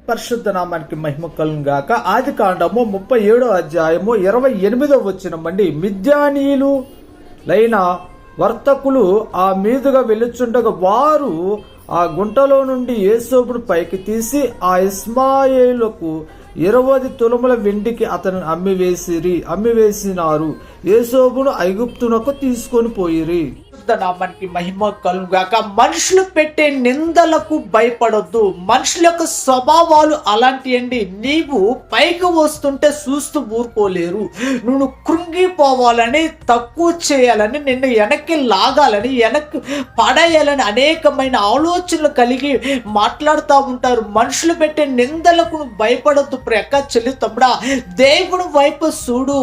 పరిశుద్ధ నామానికి మహిమ కలుగును గాక. ఆది కాండము 37 అధ్యాయము 28 వచనం అండి. మిద్యానీయులు లైన వర్తకులు ఆ మీదుగా వెళ్ళుచుండగా వారు ఆ గుంటలో నుండి యోసేపును పైకి తీసి ఆ ఇష్మాయేలుకు 20 తులముల వెండికి అతను అమ్మివేసినారు. యోసేపును ఐగుప్తునకు తీసుకొని పోయిరి. నామానికి మహిమ కలుగాక. మనుషులు పెట్టే నిందలకు భయపడొద్దు. మనుషుల యొక్క స్వభావాలు అలాంటి అండి. నీవు పైకి వస్తుంటే చూస్తూ ఊరుకోలేరు. నువ్వు కృంగిపోవాలని, తక్కువ చేయాలని, నిన్ను వెనక్కి లాగాలని, వెనక్కి పడేయాలని అనేకమైన ఆలోచనలు కలిగి మాట్లాడుతూ ఉంటారు. మనుషులు పెట్టే నిందలకు నువ్వు భయపడొద్దు. ప్రక్క చెల్లి తమ్ముడా, దేవుడు వైపు చూడు.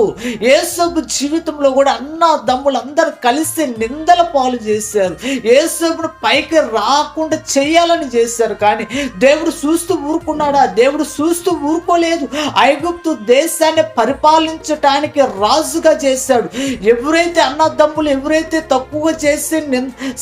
యేసపు జీవితంలో కూడా అన్నదమ్ములు అందరూ కలిసి నిందల పాలు చేశారు. యేసును పైకి రాకుండా చేయాలని చేశారు. కానీ దేవుడు చూస్తూ ఊరుకున్నాడా? దేవుడు చూస్తూ ఊరుకోలేదు. ఐగుప్తు దేశాన్ని పరిపాలించటానికి రాజుగా చేశాడు. ఎవరైతే అన్నదమ్ములు ఎవరైతే తక్కువగా చేసి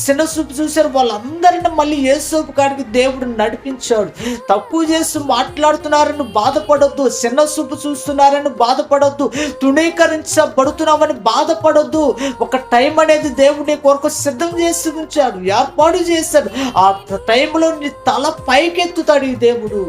చిన్నచూపు చూశారు వాళ్ళందరినీ మళ్ళీ యేసోపు కాడికి దేవుడు నడిపించాడు. తక్కువ చేసి మాట్లాడుతున్నారని బాధపడొద్దు. చిన్నచూపు చూస్తున్నారని బాధపడొద్దు. తృణీకరించబడుతున్నామని బాధపడొద్దు. ఒక టైం అనేది దేవుడి కొరకు సిద్ధం చేసి ఉంచాడు, ఏర్పాటు చేశాడు. ఆ టైంలో నీ తల పైకెత్తుతాడు ఈ దేవుడు.